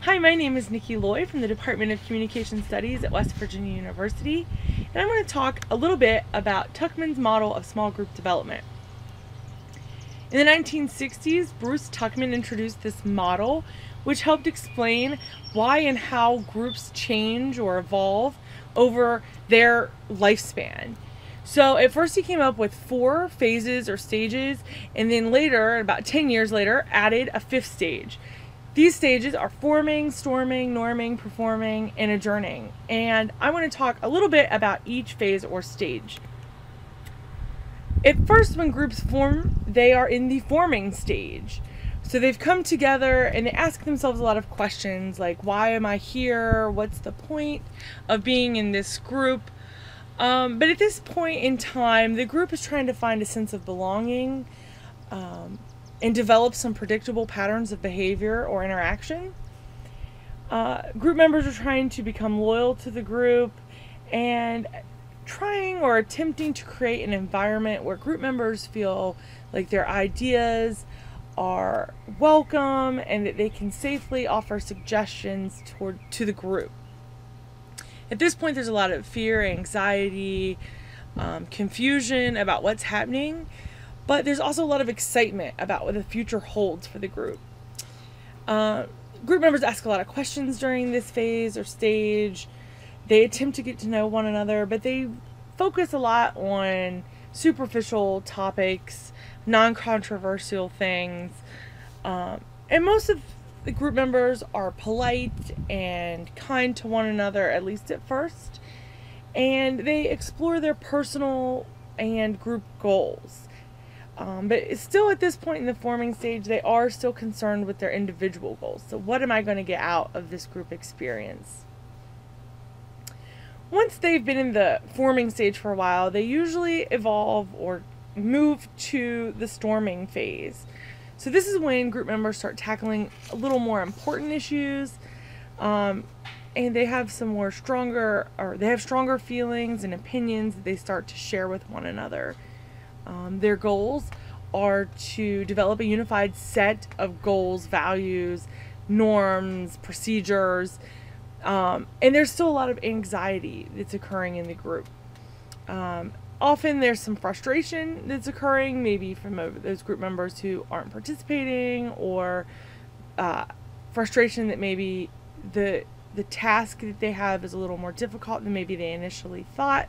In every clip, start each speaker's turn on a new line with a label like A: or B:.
A: Hi, my name is Nikki Loy from the Department of Communication Studies at West Virginia University, and I'm going to talk a little bit about Tuckman's model of small group development. In the 1960s, Bruce Tuckman introduced this model, which helped explain why and how groups change or evolve over their lifespan. So at first he came up with 4 phases or stages, and then later, about 10 years later, added a 5th stage. These stages are forming, storming, norming, performing, and adjourning. And I want to talk a little bit about each phase or stage. At first, when groups form, they are in the forming stage. So they've come together and they ask themselves a lot of questions like, why am I here? What's the point of being in this group? But at this point in time, the group is trying to find a sense of belonging, and develop some predictable patterns of behavior or interaction. Group members are trying to become loyal to the group and trying or attempting to create an environment where group members feel like their ideas are welcome and that they can safely offer suggestions to the group. At this point, there's a lot of fear, anxiety, confusion about what's happening. But there's also a lot of excitement about what the future holds for the group. Group members ask a lot of questions during this phase or stage. They attempt to get to know one another, but they focus a lot on superficial topics, non-controversial things. And most of the group members are polite and kind to one another, at least at first. And they explore their personal and group goals. But still at this point in the forming stage, they are still concerned with their individual goals. So what am I going to get out of this group experience? Once they've been in the forming stage for a while, they usually evolve or move to the storming phase. So this is when group members start tackling a little more important issues, and they have stronger feelings and opinions that they start to share with one another. Their goals are to develop a unified set of goals, values, norms, procedures, and there's still a lot of anxiety that's occurring in the group. Often there's some frustration that's occurring, maybe from those group members who aren't participating, or frustration that maybe the task that they have is a little more difficult than maybe they initially thought.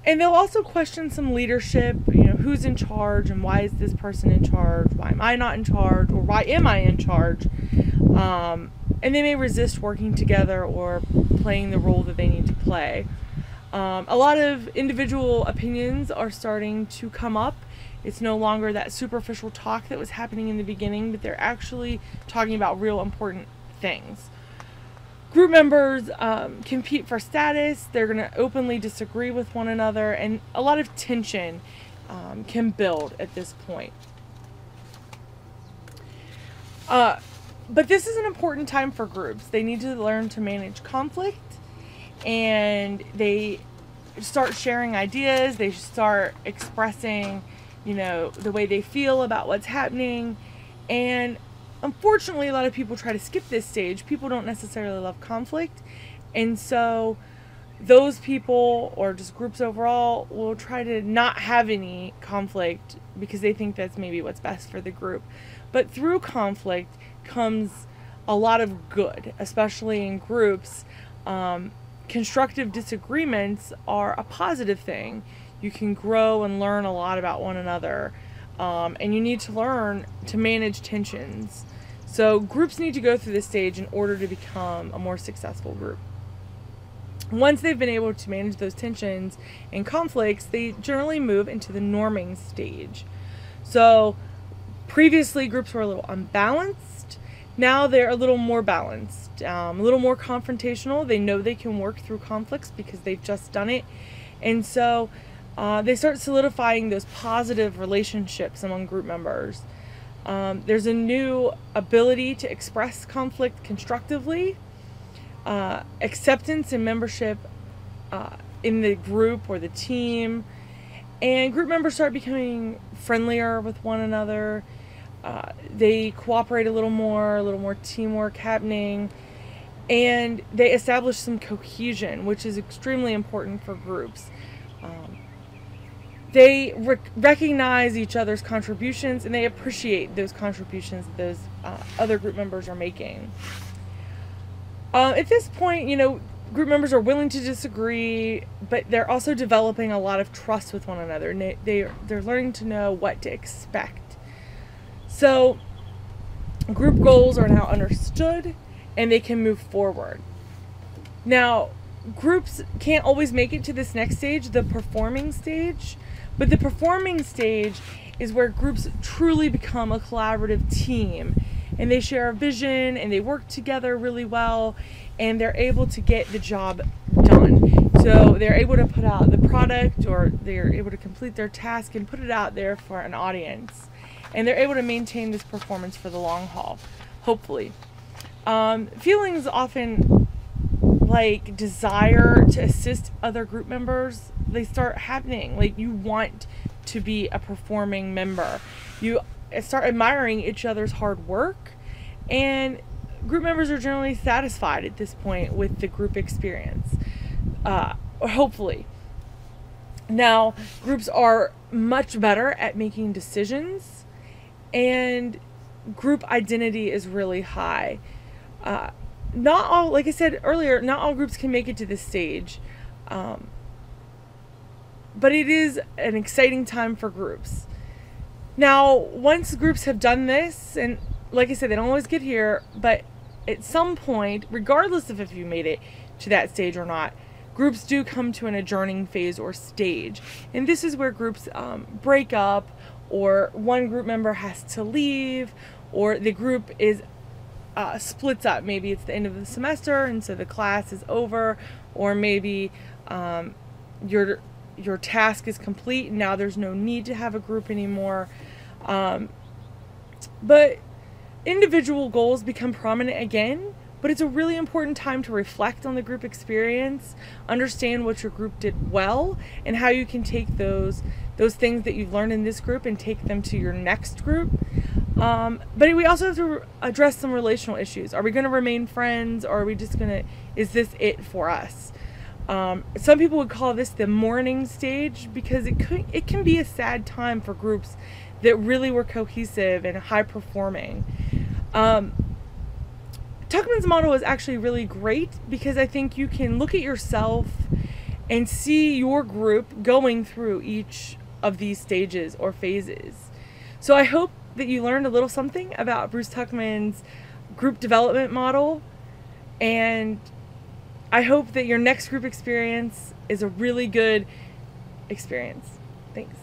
A: And they'll also question some leadership, who's in charge and why is this person in charge? Why am I not in charge? Or why am I in charge? And they may resist working together or playing the role that they need to play. A lot of individual opinions are starting to come up. It's no longer that superficial talk that was happening in the beginning, but they're actually talking about real important things. Group members compete for status. They're going to openly disagree with one another, and a lot of tension can build at this point. But this is an important time for groups. They need to learn to manage conflict, and they start sharing ideas. They start expressing, the way they feel about what's happening. And unfortunately, a lot of people try to skip this stage. People don't necessarily love conflict. And so those people, or just groups overall, will try to not have any conflict because they think that's maybe what's best for the group. But through conflict comes a lot of good, especially in groups. Constructive disagreements are a positive thing. You can grow and learn a lot about one another. And you need to learn to manage tensions. So groups need to go through this stage in order to become a more successful group. Once they've been able to manage those tensions and conflicts, they generally move into the norming stage. So previously groups were a little unbalanced. Now they're a little more balanced, a little more confrontational. They know they can work through conflicts because they've just done it. And so they start solidifying those positive relationships among group members. There's a new ability to express conflict constructively, acceptance and membership in the group or the team, and group members start becoming friendlier with one another. They cooperate a little more teamwork happening, and they establish some cohesion, which is extremely important for groups. They recognize each other's contributions, and they appreciate those contributions that those other group members are making. At this point, group members are willing to disagree, but they're also developing a lot of trust with one another, and they're learning to know what to expect. So group goals are now understood, and they can move forward. Now, groups can't always make it to this next stage, the performing stage, but the performing stage is where groups truly become a collaborative team, and they share a vision, and they work together really well, and they're able to get the job done. So they're able to put out the product, or they're able to complete their task and put it out there for an audience. And they're able to maintain this performance for the long haul, hopefully. Feelings often like desire to assist other group members, they start happening. Like, you want to be a performing member. You start admiring each other's hard work, and group members are generally satisfied at this point with the group experience, hopefully. Now, groups are much better at making decisions, and group identity is really high. Not all, like I said earlier, not all groups can make it to this stage, but it is an exciting time for groups. Now, once groups have done this, and like I said, they don't always get here, but at some point, regardless of if you made it to that stage or not, groups do come to an adjourning phase or stage. And this is where groups break up, or one group member has to leave, or the group is splits up. Maybe it's the end of the semester, and so the class is over, or maybe your task is complete and now there's no need to have a group anymore. But individual goals become prominent again, but it's a really important time to reflect on the group experience, understand what your group did well, and how you can take those things that you've learned in this group and take them to your next group. But we also have to address some relational issues. Are we going to remain friends, or are we just is this it for us? Some people would call this the mourning stage, because it can be a sad time for groups that really were cohesive and high performing. Tuckman's model is actually really great, because I think you can look at yourself and see your group going through each of these stages or phases. So I hope that you learned a little something about Bruce Tuckman's group development model, and I hope that your next group experience is a really good experience. Thanks.